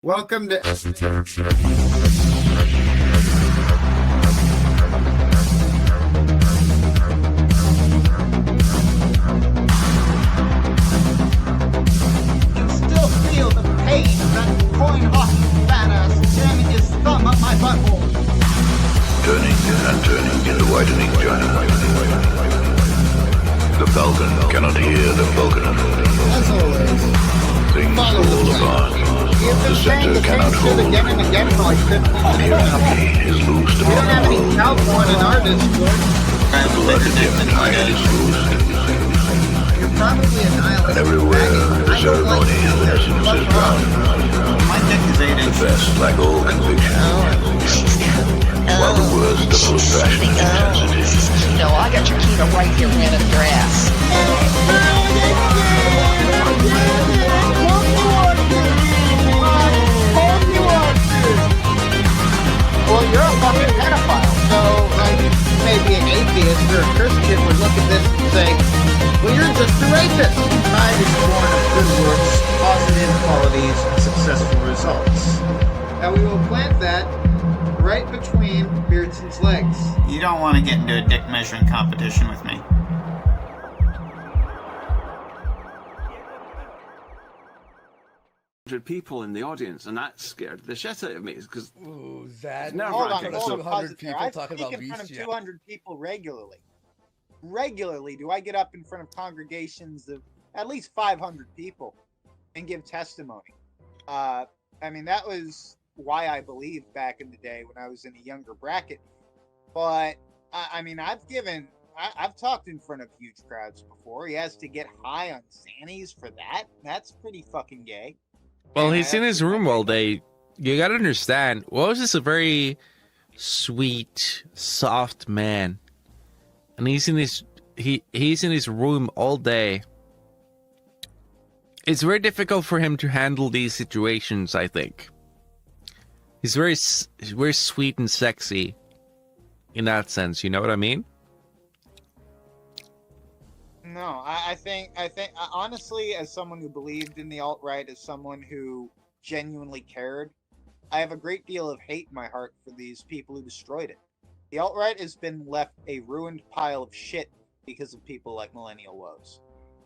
Welcome to Esoteric Shit. Still feel the pain of that coin hockey badass jamming his thumb up my butthole. Turning and turning in the widening journey. The falcon cannot hear the falconer. As always, Things follow the fall plan. apart. You've The been saying center the same cannot shit hold. again and again for like 15 The minutes now. energy is loosed We don't upon have any all. cow porn in our Discord. Let the dim tide is loosed. You're probably a nihilist. And everywhere the ceremony of essence is drowned. My dick is 8 The inches. best lack all conviction. While the worst are full of passion and intensity. No, I got your Kino right here right up your ass. Well, you're a fucking pedophile. So, like, maybe an atheist or a Christian would look at this and say, well, you're just a rapist. Pride is born of good works, positive qualities, and successful results. And we will plant that right between Beardson's legs. You don't want to get into a dick measuring competition with me. People in the audience, and that scared the shit out of me because Ooh, that. Never Hold mind. on, Hold hold on, on. 200 people I talking speak about in front of beast, 200 people regularly. Regularly do I get up in front of congregations of at least 500 people and give testimony. I mean, that was why I believed back in the day when I was in a younger bracket. But, I mean, I've talked in front of huge crowds before. He has to get high on Xannies for that. That's pretty fucking gay. Well, Yeah, he's in that's his room all day. You gotta understand, Woes is a very sweet, soft man, and he's in his room all day. It's very difficult for him to handle these situations. I think he's very sweet and sexy in that sense. You know what I mean? No, I think honestly, as someone who believed in the alt-right, as someone who genuinely cared, I have a great deal of hate in my heart for these people who destroyed it. The alt-right has been left a ruined pile of shit because of people like Millennial Woes.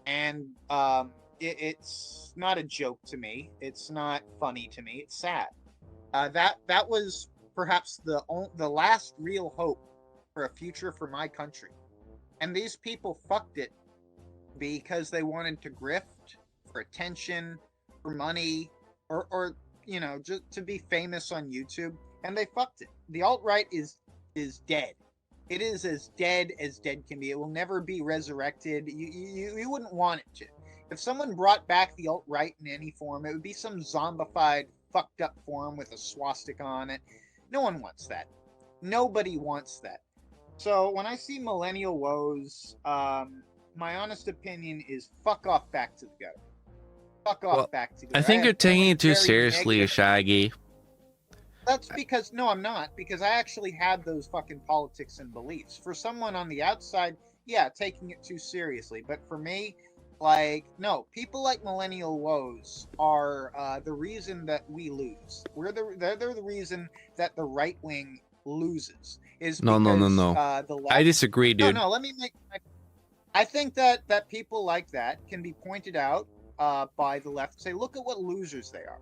And it's not a joke to me. It's not funny to me. It's sad. That was perhaps the last real hope for a future for my country. And these people fucked it because they wanted to grift for attention, for money, or you know, just to be famous on YouTube, and they fucked it. The alt-right is dead. It is as dead can be. It will never be resurrected. You wouldn't want it to. If someone brought back the alt-right in any form, it would be some zombified, fucked up form with a swastika on it. No one wants that. Nobody wants that. So when I see Millennial Woes, my honest opinion is fuck off back to the gutter. Fuck off back to the gutter. I think you're taking it too very seriously, negative- Shaggy. That's because, no, I'm not, because I actually have those fucking politics and beliefs. For someone on the outside, yeah, taking it too seriously. But for me, like, no, people like Millennial Woes are the reason that we lose. They're the reason that the right wing loses. No. The left... I disagree, dude. No, let me make... I think that people like that can be pointed out by the left. Say, look at what losers they are.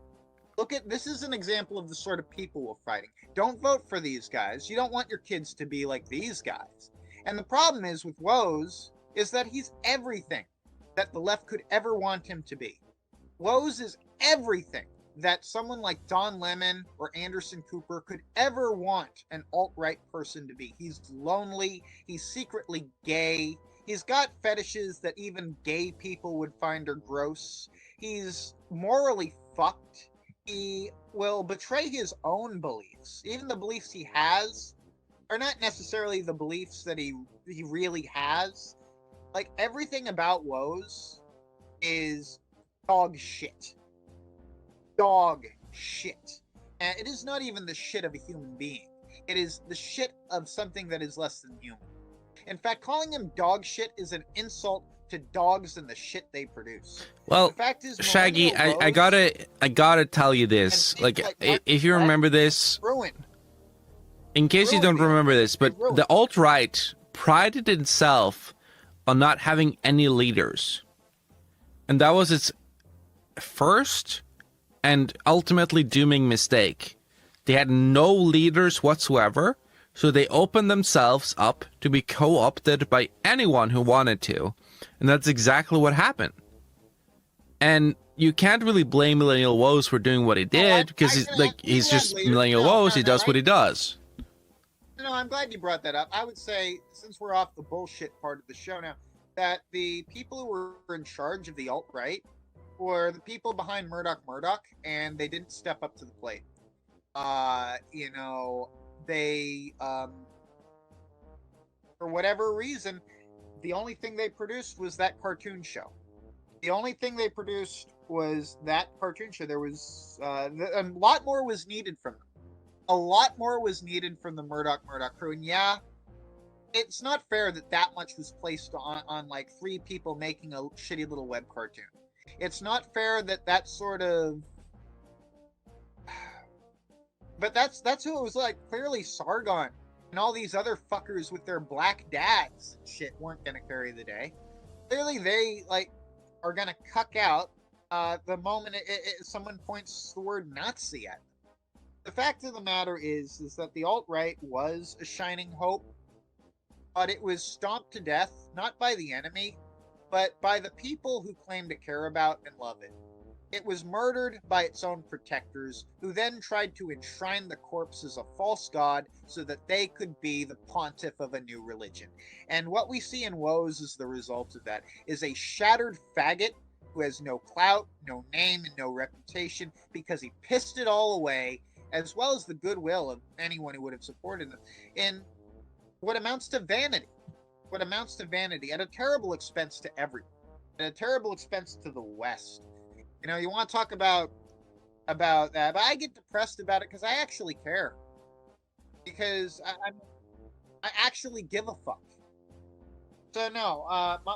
This is an example of the sort of people we're fighting. Don't vote for these guys. You don't want your kids to be like these guys. And the problem is with Woes is that he's everything that the left could ever want him to be. Woes is everything that someone like Don Lemon or Anderson Cooper could ever want an alt-right person to be. He's lonely. He's secretly gay. He's got fetishes that even gay people would find are gross. He's morally fucked. He will betray his own beliefs. Even the beliefs he has are not necessarily the beliefs that he really has. Like, everything about Woes is dog shit. Dog shit. And it is not even the shit of a human being. It is the shit of something that is less than human. In fact, calling him dog shit is an insult to dogs and the shit they produce. Well, The fact is, Shaggy, Millennial I Woes gotta tell you this. and Like, things like if you Mark remember this, ruined. in case you don't remember this, but ruined. the alt-right prided itself on not having any leaders. And that was its first and ultimately dooming mistake. They had no leaders whatsoever, so they opened themselves up to be co-opted by anyone who wanted to. And that's exactly what happened. And you can't really blame Millennial Woes for doing what he did, because he's just Millennial Woes, he does what he does. No, I'm glad you brought that up. I would say, since we're off the bullshit part of the show now, that the people who were in charge of the alt-right were the people behind Murdoch Murdoch, and they didn't step up to the plate. They, for whatever reason, the only thing they produced was that cartoon show. The only thing they produced was that cartoon show. There was, a lot more was needed from them. A lot more was needed from the Murdoch Murdoch crew. And yeah, it's not fair that that much was placed on like 3 people making a shitty little web cartoon. It's not fair that that sort of... But that's who it was like. Clearly Sargon and all these other fuckers with their black dads and shit weren't going to carry the day. Clearly they like are going to cuck out the moment someone points the word Nazi at them. The fact of the matter is that the alt-right was a shining hope, but it was stomped to death, not by the enemy, but by the people who claim to care about and love it. It was murdered by its own protectors, who then tried to enshrine the corpse as a false god so that they could be the pontiff of a new religion. And what we see in Woes as the result of that is a shattered faggot who has no clout, no name, and no reputation because he pissed it all away, as well as the goodwill of anyone who would have supported him, in what amounts to vanity. What amounts to vanity at a terrible expense to everyone, at a terrible expense to the West. You know, you want to talk about that, but I get depressed about it because I actually care. Because I actually give a fuck. So no,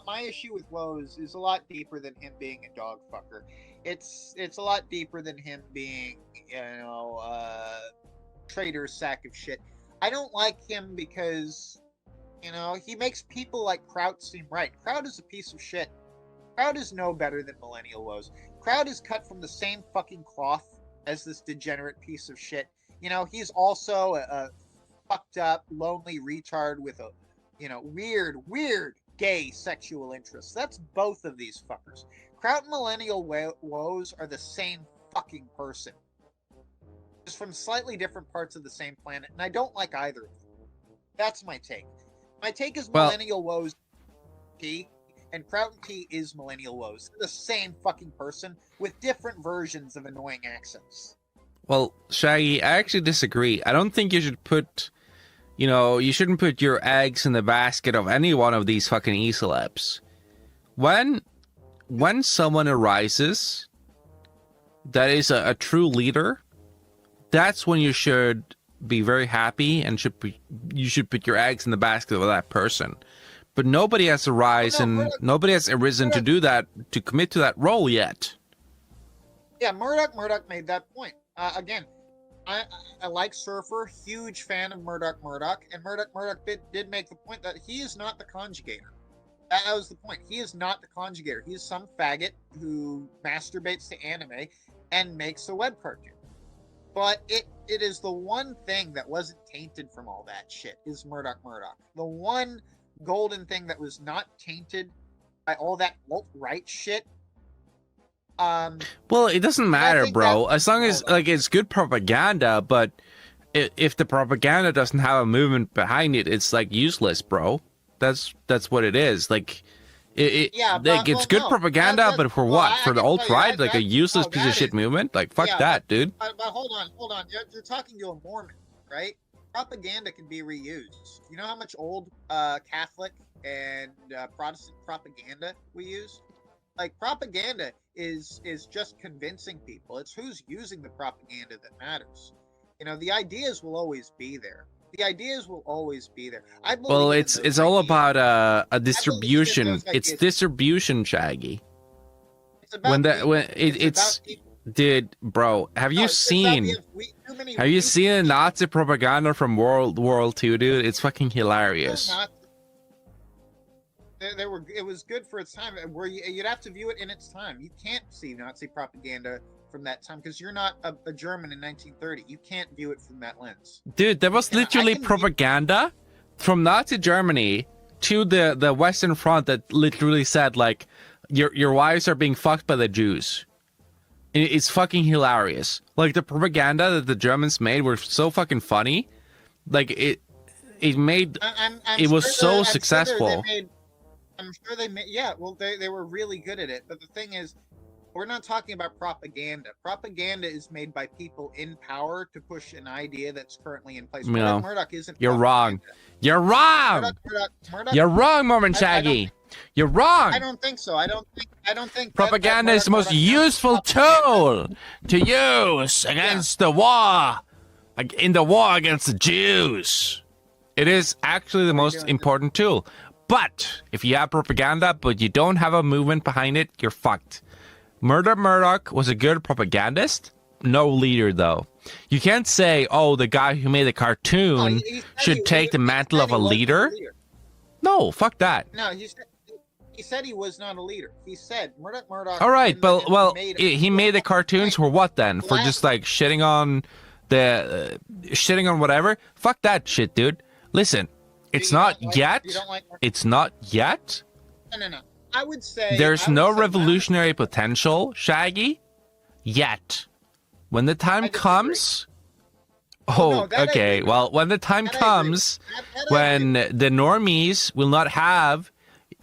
my issue with Woes is a lot deeper than him being a dog fucker. It's a lot deeper than him being, traitor sack of shit. I don't like him because, he makes people like Kraut seem right. Kraut is a piece of shit. Kraut is no better than Millennial Woes. Kraut is cut from the same fucking cloth as this degenerate piece of shit. He's also a fucked up, lonely retard with a, weird gay sexual interests. That's both of these fuckers. Kraut and Millennial Woes are the same fucking person. Just from slightly different parts of the same planet, and I don't like either of them. That's my take. My take is Millennial Woes T, and Kraut and T is Millennial Woes. They're the same fucking person with different versions of annoying accents. Well, Shaggy, I actually disagree. I don't think you should put, you shouldn't put your eggs in the basket of any one of these fucking e-celebs. When someone arises that is a true leader, that's when you should be very happy and you should put your eggs in the basket of that person. But nobody has arisen, nobody has arisen to do that, to commit to that role yet. Yeah, Murdoch made that point. Again, I like Surfer, huge fan of Murdoch Murdoch, and Murdoch did make the point that he is not the conjugator. That was the point. He is not the conjugator. He is some faggot who masturbates to anime and makes a web cartoon. But it is the one thing that wasn't tainted from all that shit is Murdoch Murdoch. The one golden thing that was not tainted by all that alt-right shit. Well, it doesn't matter, bro. As long as it's good propaganda, but if the propaganda doesn't have a movement behind it, it's useless, bro. That's what it is. It's good propaganda, but for what? For the alt-right, a useless piece of shit movement? Fuck that, dude. But hold on. You're talking to a Mormon, right? Propaganda can be reused. You know how much old Catholic and Protestant propaganda we use? Propaganda is just convincing people. It's who's using the propaganda that matters. The ideas will always be there. The ideas will always be there. I believe Well, in it's those all ideas. about a distribution. those It's ideas. distribution, Shaggy. It's about When that people. when it's about people. dude, bro, have No, you it's about seen too many have you weak seen the Nazi propaganda from World War II, dude? It's fucking people hilarious. not- They were. It was good for its time. Where you'd have to view it in its time. You can't see Nazi propaganda from that time because you're not a German in 1930. You can't view it from that lens. Dude, there was Yeah, I literally can- propaganda from Nazi Germany to the Western Front that literally said like your wives are being fucked by the Jews. It's fucking hilarious. Like the propaganda that the Germans made were so fucking funny. Like it made I'm it was sure so I'm sure successful. I'm sure they made. Yeah, well, they were really good at it. But the thing is, we're not talking about propaganda. Propaganda is made by people in power to push an idea that's currently in place. No. Murdoch isn't. You're wrong. propaganda. You're wrong. Murdoch, You're wrong, Mormon Shaggy. You're wrong. I don't think so. I don't think Propaganda that is the most Murdoch- useful tool to use against the war, in the war against the Jews. It is actually the most important tool. But if you have propaganda, but you don't have a movement behind it, you're fucked. Murdoch Murdoch was a good propagandist. No leader, though. You can't say, oh, the guy who made the cartoon he said should take the mantle said of he a wasn't leader. No, fuck that. No, he said he was not a leader. He said Murdoch. All right, but well, made he made the cartoons for what then? For just like shitting on whatever? Fuck that shit, dude. Listen, it's not yet. You don't like It's not yet. No. I would say There's no revolutionary potential, Shaggy, yet. When the time disagree. comes. no, Oh, that I okay. agree. Well, when the time That I agree. comes, That I when agree. the normies will not have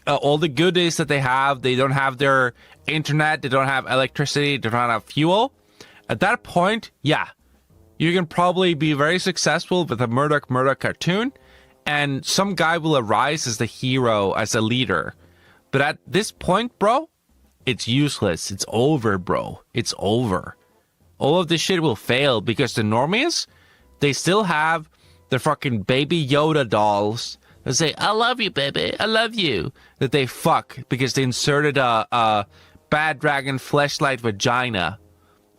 all the goodies that they have, they don't have their internet, they don't have electricity, they don't have fuel. At that point, yeah, you can probably be very successful with a Murdoch cartoon, and some guy will arise as the hero, as a leader. But at this point, bro, it's useless. It's over, bro. It's over. All of this shit will fail because the normies, they still have their fucking baby Yoda dolls that say, I love you, baby, I love you, that they fuck because they inserted a bad dragon fleshlight vagina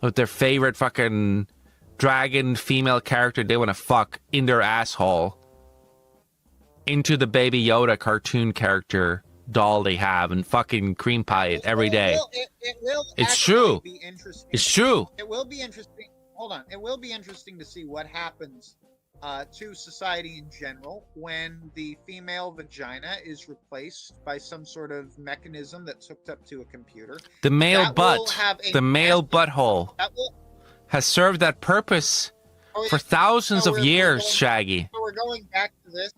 with their favorite fucking dragon female character they want to fuck in their asshole into the baby Yoda cartoon character doll they have and fucking cream pie it every day. It will It's actually true. Be interesting. It's true. It will be interesting. Hold on. It will be interesting to see what happens to society in general when the female vagina is replaced by some sort of mechanism that's hooked up to a computer. The male That will butt, have a the male massive- butthole That will. has served that purpose Oh, for thousands so of we're years, going- Shaggy. So we're going back to this.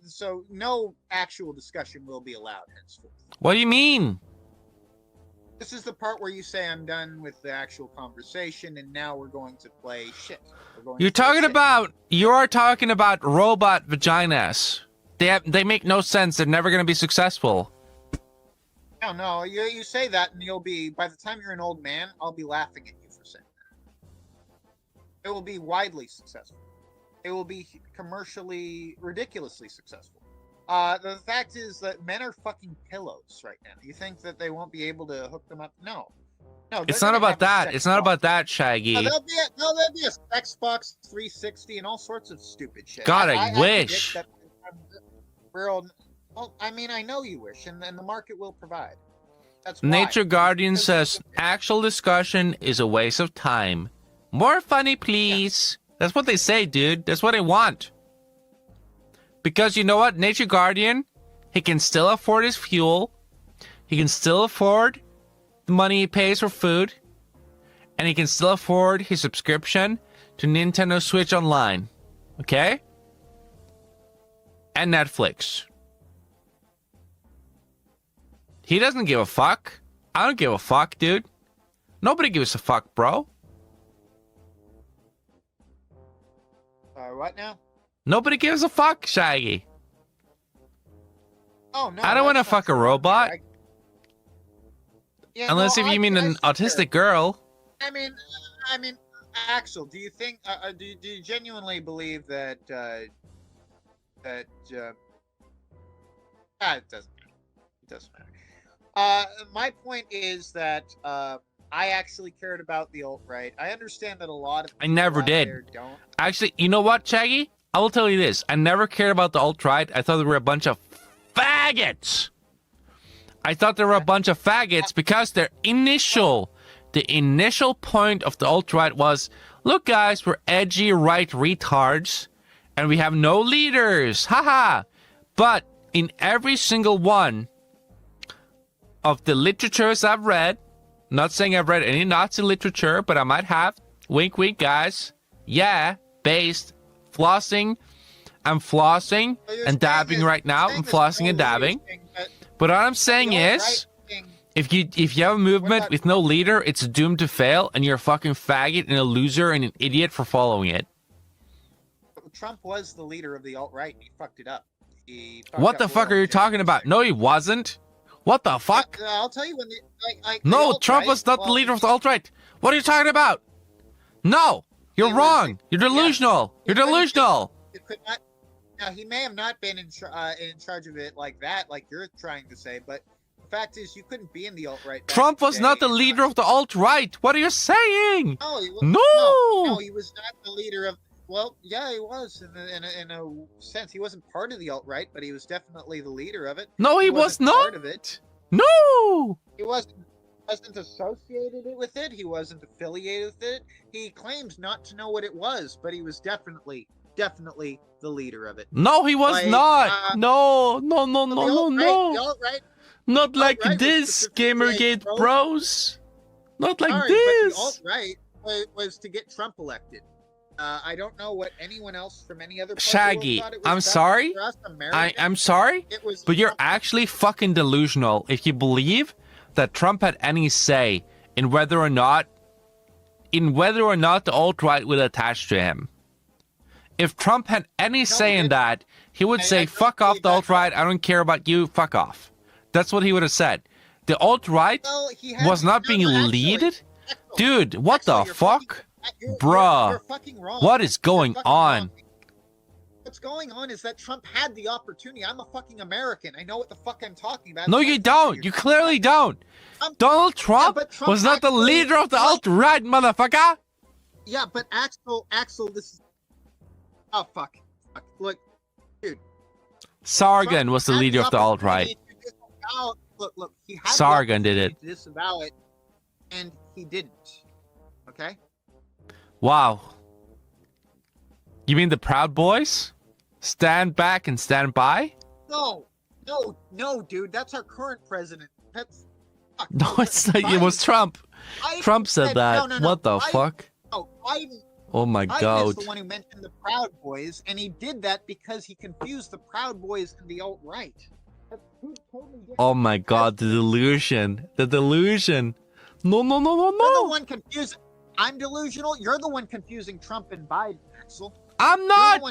So no actual discussion will be allowed henceforth. What do you mean? This is the part where you say I'm done with the actual conversation, and now we're going to play shit. You are talking about robot vaginas. They make no sense. They're never going to be successful. No. You say that, and you'll be, by the time you're an old man, I'll be laughing at you for saying that. It will be widely successful. It will be commercially ridiculously successful. The fact is that men are fucking pillows right now. You think that they won't be able to hook them up? No. It's they're not gonna about have a that. sex It's not box. about that, Shaggy. There'll be a sex box 360 and all sorts of stupid shit. God, I wish. predict that we're all, well, I mean, I know you wish, and the market will provide. That's why. Nature Guardian Because- says actual discussion is a waste of time. More funny, please. That's what they say, dude. That's what they want. Because you know what? Nature Guardian, he can still afford his fuel. He can still afford the money he pays for food. And he can still afford his subscription to Nintendo Switch Online. Okay? And Netflix. He doesn't give a fuck. I don't give a fuck, dude. Nobody gives a fuck, bro. What now? Nobody gives a fuck, Shaggy. Oh no. I don't want to that's not fuck a true. robot. Yeah, Unless no, if you mean I an swear. autistic girl. I mean, Axel, do you think? Do you genuinely believe that it doesn't matter. It doesn't matter. My point is that I actually cared about the alt-right. I understand that a lot of I never people out did. there don't. Actually, you know what, Shaggy? I will tell you this. I never cared about the alt-right. I thought they were a bunch of faggots. I thought they were a bunch of faggots because the initial point of the alt-right was, look, guys, we're edgy right retards, and we have no leaders. Haha. But in every single one of the literatures I've read, not saying I've read any Nazi literature, but I might have. Wink, wink, guys. Yeah, based. Flossing. I'm flossing and dabbing right now. I'm flossing and dabbing. But what I'm saying is, if you have a movement with no leader, it's doomed to fail, and you're a fucking faggot and a loser and an idiot for following it. Trump was the leader of the alt-right, and he fucked it up. What the fuck are you talking about? No, he wasn't. What the fuck? I'll tell you when the no, Trump was not the leader of the alt-right. What are you talking about? No, you're wrong. You're delusional. You're delusional. It could not. Now, he may have not been in charge of it like that, like you're trying to say, but the fact is, you couldn't be in the alt-right. Trump was not the leader of the alt-right. What are you saying? No, he was, no, he was not the leader of. Well, yeah, he was in a sense. He wasn't part of the alt-right, but he was definitely the leader of it. No, he was not. Part of it. No, he wasn't associated with it. He wasn't affiliated with it. He claims not to know what it was, but he was definitely the leader of it. No, he was not. No. The alt-right. Not like this, Gamergate bros. Not like this. But the alt-right was to get Trump elected. I don't know what anyone else from any other Shaggy, I'm sorry. I'm sorry, but you're actually fucking delusional if you believe that Trump had any say in whether or not the alt-right will attach to him. If Trump had any say in that, he would say, fuck off the alt-right, I don't care about you, fuck off. That's what he would have said. The alt-right was not being leaded? Dude, what the fuck? Bruh, what is going on? What's going on is that Trump had the opportunity. I'm a fucking American. I know what the fuck I'm talking about. No, you don't. You clearly don't. Donald Trump was not the leader of the alt-right, motherfucker. Yeah, but Axel, this is... Oh, fuck. Look, dude. Sargon was the leader of the alt-right. Look, he had Sargon did it. To disavow it, and he didn't. Okay? Wow. You mean the Proud Boys? Stand back and stand by? No, dude. That's our current president. That's... Fuck, no, it's not. It was Trump. Trump said that. No, what the fuck? No, Biden. Oh my god. Biden is the one who mentioned the Proud Boys, and he did that because he confused the Proud Boys and the alt-right. Oh my god, the delusion. The delusion. No. You're the one confusing. I'm delusional. You're the one confusing Trump and Biden, Axel. I'm not.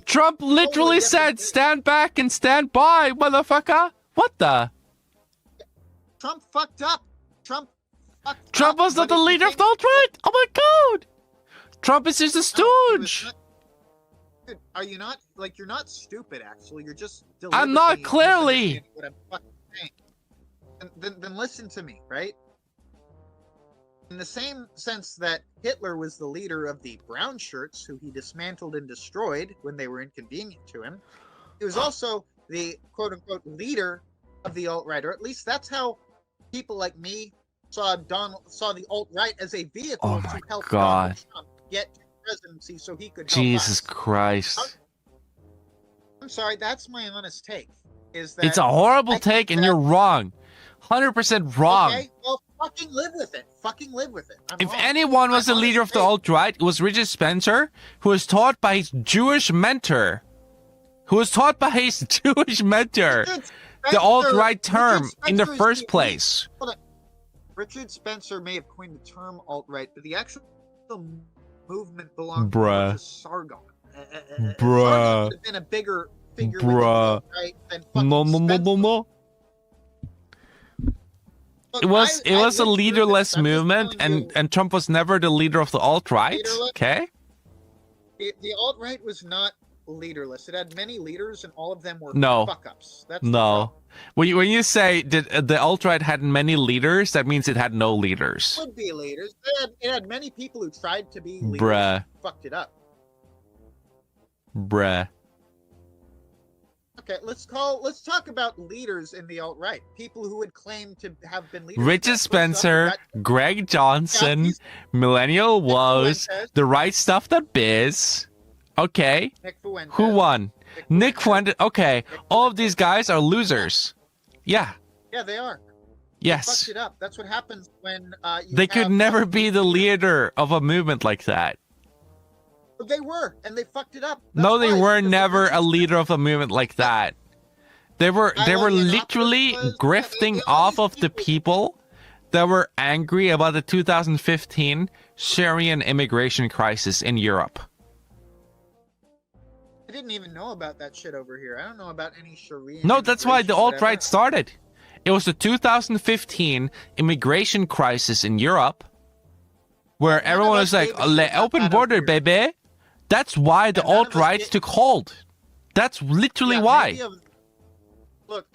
Trump literally said, stand back and stand by, motherfucker. What the? Trump fucked up. Trump was not the leader of the alt-right. Oh my god. Trump is just a stooge. Dude, are you not? Like, you're not stupid, actually. You're just... I'm not, clearly. What I'm fucking saying. Then listen to me, right? In the same sense that Hitler was the leader of the brown shirts, who he dismantled and destroyed when they were inconvenient to him, he was also the quote-unquote leader of the alt-right, or at least that's how people like me saw the alt-right as a vehicle to help Donald Trump get to the presidency so he could help Jesus us. Christ. I'm sorry, that's my honest take. Is that it's a horrible take and you're wrong. 100% wrong. Okay, well, fucking live with it. Fucking live with it. If anyone was the leader of the alt-right, it was Richard Spencer, who was taught by his Jewish mentor. The alt-right term in the first place. Richard Spencer may have coined the term alt-right, but the actual movement belonged to Sargon. Sargon would have been a bigger figure than No. Look, It was I a lived through leaderless this. I'm just movement, telling you, and Trump was never the leader of the alt-right. Leaderless? Okay. the alt-right was not leaderless. It had many leaders, and all of them were No. fuck-ups. That's the No. problem. When you say the alt-right had many leaders, that means it had no leaders. Would be leaders. It had many people who tried to be leaders. Bruh. Fucked it up. Bruh. Okay, let's talk about leaders in the alt-right. People who would claim to have been leaders. Richard First up, Spencer, Greg Johnson, Yeah, Millennial Woes, Fuentes. the right stuff that biz. Okay. Nick Fuentes. Who won? Nick Fuentes. Fuentes. Okay. All of these guys are losers. Yeah. Yeah, they are. Yes. Fucked it up. That's what happens when you They could have never other be the people- leader of a movement like that. But they were, and they fucked it up. That's No, they why, were because never Richard a leader of a movement like that. They were literally grifting off of the people that were angry about the 2015 Syrian immigration crisis in Europe. I didn't even know about that shit over here. I don't know about any Syrian. No, that's why the immigration, alt-right whatever. started. It was the 2015 immigration crisis in Europe where None of everyone us was like, gave a shit about open that border, over here. baby. That's why the And none of us alt-right did- took hold. That's literally Yeah, why. maybe Look,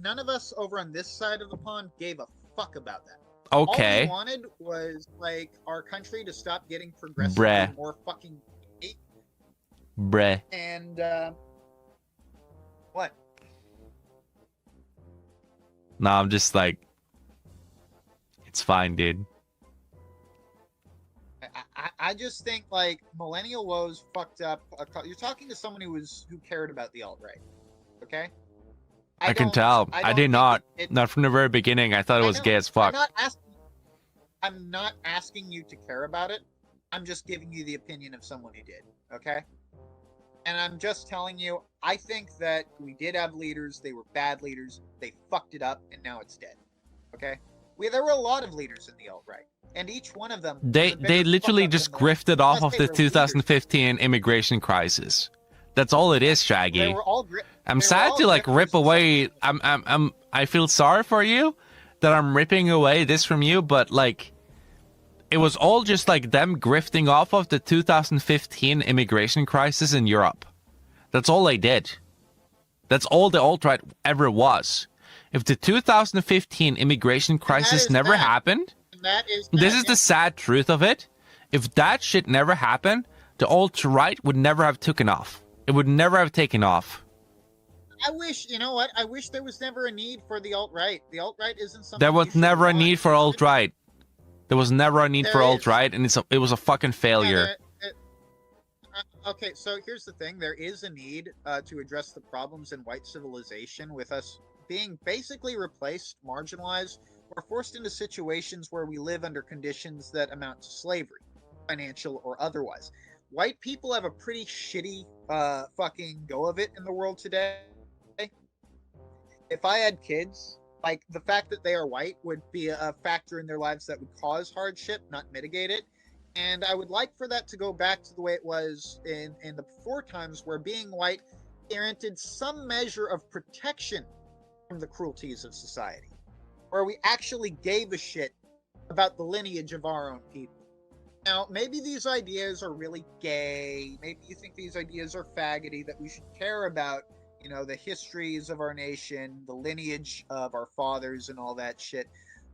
none of us over on this side of the pond gave a fuck about that. All we Okay. wanted was like our country to stop getting progressively Bruh. more fucking hate Bruh. and what? No, I'm just like, it's fine, dude. I just think like Millennial Woes fucked up. You're talking to someone who cared about the alt right, okay? I can don't- tell. I I don't did think not. it- Not from the very beginning. I thought it I was know. gay as fuck. I'm not asking you to care about it. I'm just giving you the opinion of someone who did, okay? And I'm just telling you, I think that we did have leaders. They were bad leaders. They fucked it up, and now it's dead. Okay? There were a lot of leaders in the alt-right, and each one of them. They was a bigger literally fuck-up just than the last. grifted off Plus, of they the were leaders. 2015 immigration crisis. That's all it is, They Shaggy. were all I'm they were sad all to like grifters rip to some away. I feel sorry for you that I'm ripping away this from you, but like, it was all just like them grifting off of the 2015 immigration crisis in Europe. That's all they did. That's all the alt-right ever was. If the 2015 immigration crisis is never that. happened, And that is this that, is the yeah. sad truth of it. If that shit never happened, the alt-right would never have taken off. It would never have taken off. I wish, you know what? I wish there was never a need for the alt-right. The alt-right isn't something. There you was should never a want. need for alt-right. There was never a need There for is. alt-right, and it was a fucking failure. Okay, so here's the thing: there is a need to address the problems in white civilization, with us being basically replaced, marginalized, or forced into situations where we live under conditions that amount to slavery, financial or otherwise. White people have a pretty shitty fucking go of it in the world today. If I had kids, like the fact that they are white would be a factor in their lives that would cause hardship, not mitigate it. And I would like for that to go back to the way it was in the before times, where being white guaranteed some measure of protection from the cruelties of society, where we actually gave a shit about the lineage of our own people. Now, maybe these ideas are really gay. Maybe you think these ideas are faggoty, that we should care about, you know, the histories of our nation, the lineage of our fathers and all that shit.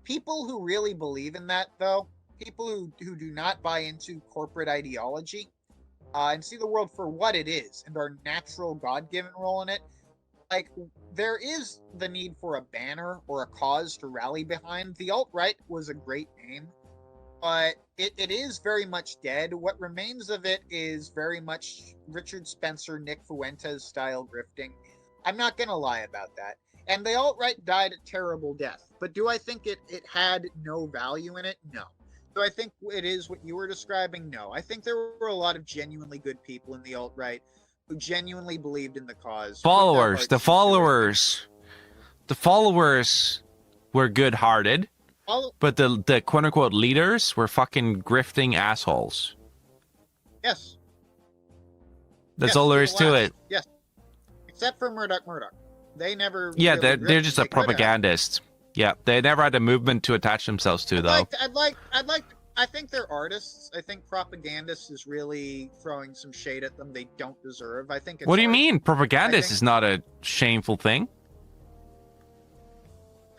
People who really believe in that, though, people who do not buy into corporate ideology and see the world for what it is and our natural God-given role in it, like, there is the need for a banner or a cause to rally behind. The alt-right was a great name, but it is very much dead. What remains of it is very much Richard Spencer, Nick Fuentes style grifting. I'm not going to lie about that. And the alt-right died a terrible death. But do I think it had no value in it? No. Do I think it is what you were describing? No. I think there were a lot of genuinely good people in the alt-right who genuinely believed in the cause. Followers. The followers were good-hearted. But the quote-unquote leaders were fucking grifting assholes. Yes. That's Yes, all there the is to last. it. Yes. Except for Murdoch Murdoch. They never... Yeah, really they're grifted. just a They could have. propagandist. Yeah, they never had a movement to attach themselves to, though. I think they're artists. I think propagandists is really throwing some shade at them they don't deserve. I think it's What do you art. mean? Propagandist is not a shameful thing.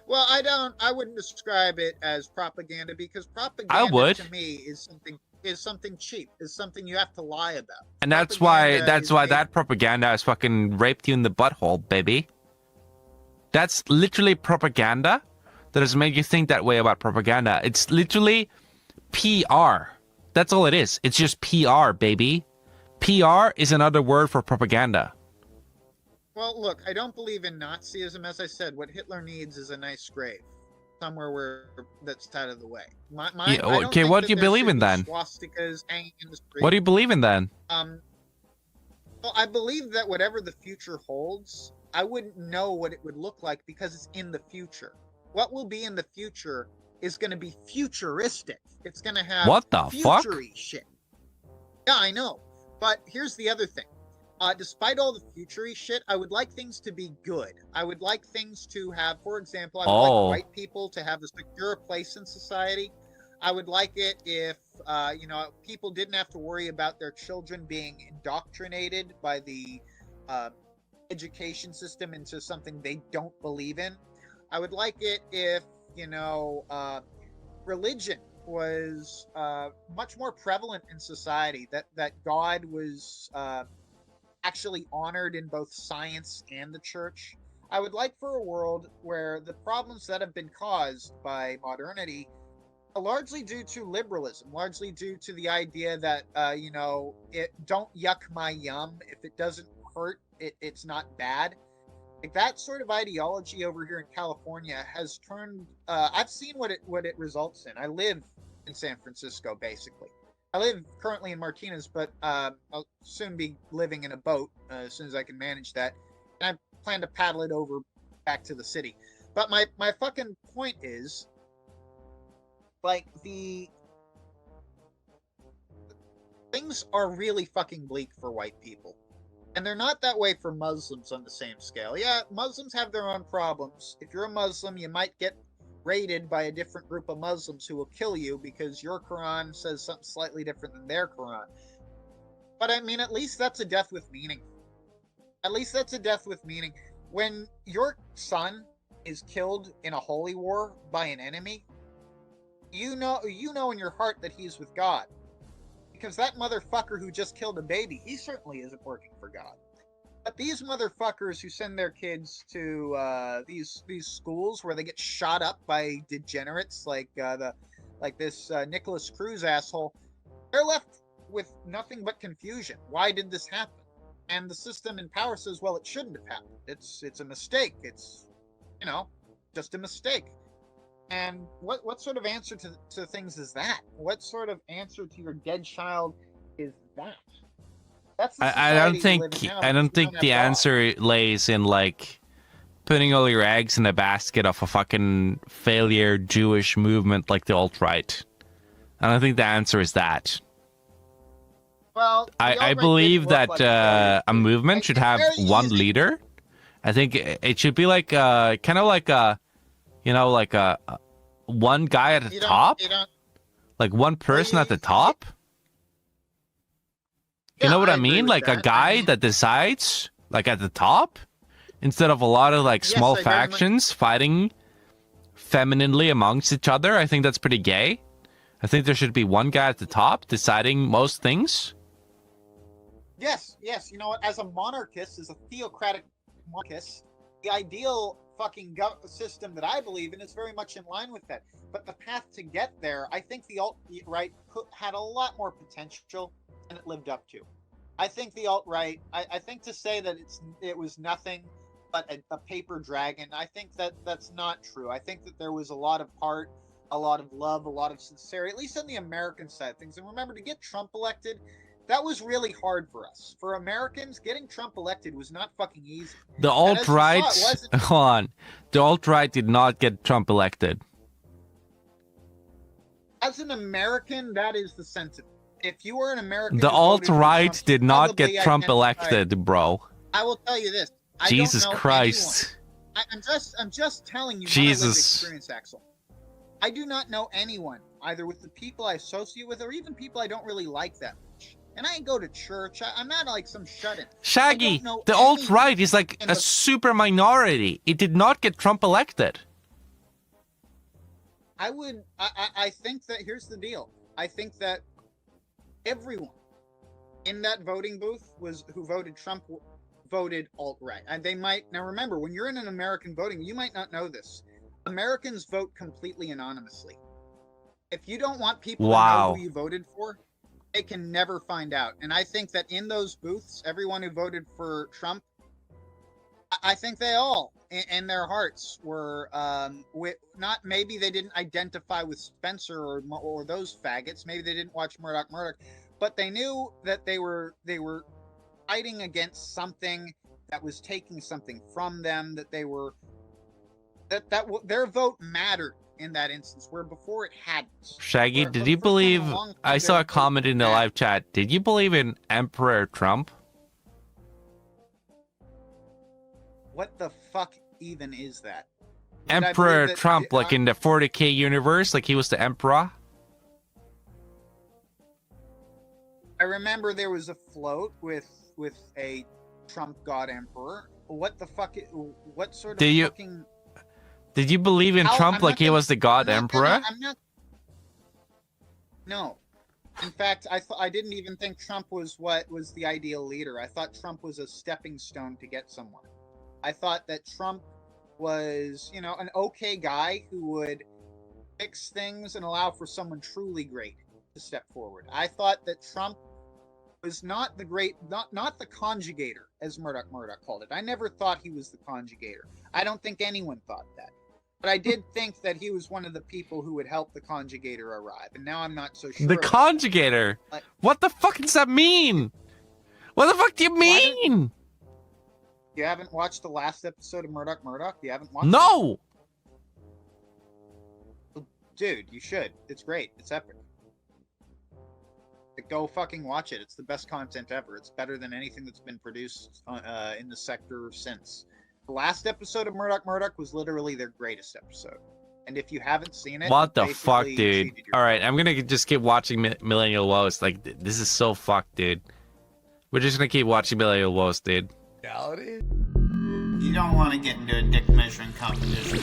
Well, I wouldn't describe it as propaganda because propaganda I would. to me is something cheap, is something you have to lie about. And that's why Propaganda that propaganda has fucking raped you in the butthole, baby. That's literally propaganda that has made you think that way about propaganda. It's literally PR. That's all it is. It's just PR, baby. PR is another word for propaganda. Well, look, I don't believe in Nazism. As I said, what Hitler needs is a nice grave, somewhere where that's out of the way. Yeah, okay, what do you believe in then? Swastikas hanging in the street. What do you believe in then? Well, I believe that whatever the future holds, I wouldn't know what it would look like because it's in the future. What will be in the future is going to be futuristic. It's going to have what the fuck? Future-y shit. Yeah, I know. But here's the other thing. Despite all the future-y shit, I would like things to be good. I would like things to have, for example, I would like white people to have a secure place in society. I would like it if, people didn't have to worry about their children being indoctrinated by the education system into something they don't believe in. I would like it if, religion was much more prevalent in society, that God was actually honored in both science and the church. I would like for a world where the problems that have been caused by modernity are largely due to liberalism, largely due to the idea that, it don't yuck my yum. If it doesn't hurt, it's not bad. Like that sort of ideology over here in California has turned, I've seen what it results in. I live in San Francisco, basically. I live currently in Martinez, but I'll soon be living in a boat as soon as I can manage that. And I plan to paddle it over back to the city. But my fucking point is, like, the things are really fucking bleak for white people. And they're not that way for Muslims on the same scale. Yeah, Muslims have their own problems. If you're a Muslim, you might get raided by a different group of Muslims who will kill you because your Quran says something slightly different than their Quran. But I mean, at least that's a death with meaning. At least that's a death with meaning. When your son is killed in a holy war by an enemy, you know in your heart that he's with God. Because that motherfucker who just killed a baby, he certainly isn't working for God. But these motherfuckers who send their kids to these schools where they get shot up by degenerates like this Nicholas Cruz asshole, they're left with nothing but confusion. Why did this happen? And the system in power says, well, it shouldn't have happened. It's a mistake. It's just a mistake. And what sort of answer to things is that? What sort of answer to your dead child is that? That's I don't think the answer lays in like putting all your eggs in the basket of a fucking failure Jewish movement like the alt-right. I don't think the answer is that. Well, I believe that a movement should have one leader. I think it should be like kind of like a one guy at the top, like one person at the top. You know what I mean? Like a guy that decides, like at the top, instead of a lot of like small factions fighting femininely amongst each other. I think that's pretty gay. I think there should be one guy at the top deciding most things. Yes. You know what? As a monarchist, as a theocratic monarchist, the ideal fucking system that I believe in is very much in line with that. But the path to get there, I think the alt-right had a lot more potential than it lived up to. I think the alt-right, I think to say that it was nothing but a paper dragon, I think that's not true. I think that there was a lot of heart, a lot of love, a lot of sincerity, at least on the American side of things. And remember, to get Trump elected, that was really hard for us. For Americans, getting Trump elected was not fucking easy. The alt-right, hold on, the alt-right did not get Trump elected. As an American, that is the sentiment. If you were an American, the alt-right did not get Trump elected, bro. I will tell you this. Jesus Christ. I'm just telling you. Jesus. My lived experience, Axel. I do not know anyone, either with the people I associate with, or even people I don't really like that much. And I go to church. I'm not like some shut-in. Shaggy, the alt-right is like a super minority. It did not get Trump elected. I think that here's the deal. I think that everyone in that voting booth who voted Trump voted alt-right. And they might, now remember, when you're in an American voting, you might not know this. Americans vote completely anonymously. If you don't want people to know who you voted for, they can never find out. And I think that in those booths, everyone who voted for Trump, I think they all, in their hearts, were not. Maybe they didn't identify with Spencer or those faggots. Maybe they didn't watch Murdoch Murdoch, but they knew that they were fighting against something that was taking something from them. That they were their vote mattered in that instance, where before it hadn't. Shaggy, did you believe? I saw a comment in the live chat. Did you believe in Emperor Trump? What the fuck even is that? Emperor Trump, like in the 40K universe, like he was the emperor? I remember there was a float with a Trump god emperor. What the fuck? What sort of fucking... Did you believe in Trump like he was the god emperor? No. In fact, I didn't even think Trump was the ideal leader. I thought Trump was a stepping stone to get somewhere. I thought that Trump was, an okay guy who would fix things and allow for someone truly great to step forward. I thought that Trump was not the conjugator, as Murdoch Murdoch called it. I never thought he was the conjugator. I don't think anyone thought that. But I did think that he was one of the people who would help the conjugator arrive. And now I'm not so sure. The conjugator? What the fuck does that mean? What the fuck do you mean? You haven't watched the last episode of Murdoch Murdoch? You haven't watched No! it? Dude, you should. It's great. It's epic. Go fucking watch it. It's the best content ever. It's better than anything that's been produced in the sector since. The last episode of Murdoch Murdoch was literally their greatest episode. And if you haven't seen it... What the fuck, dude? Alright, I'm gonna just keep watching Millennial Woes. Like, this is so fucked, dude. We're just gonna keep watching Millennial Woes, dude. You don't want to get into a dick measuring competition.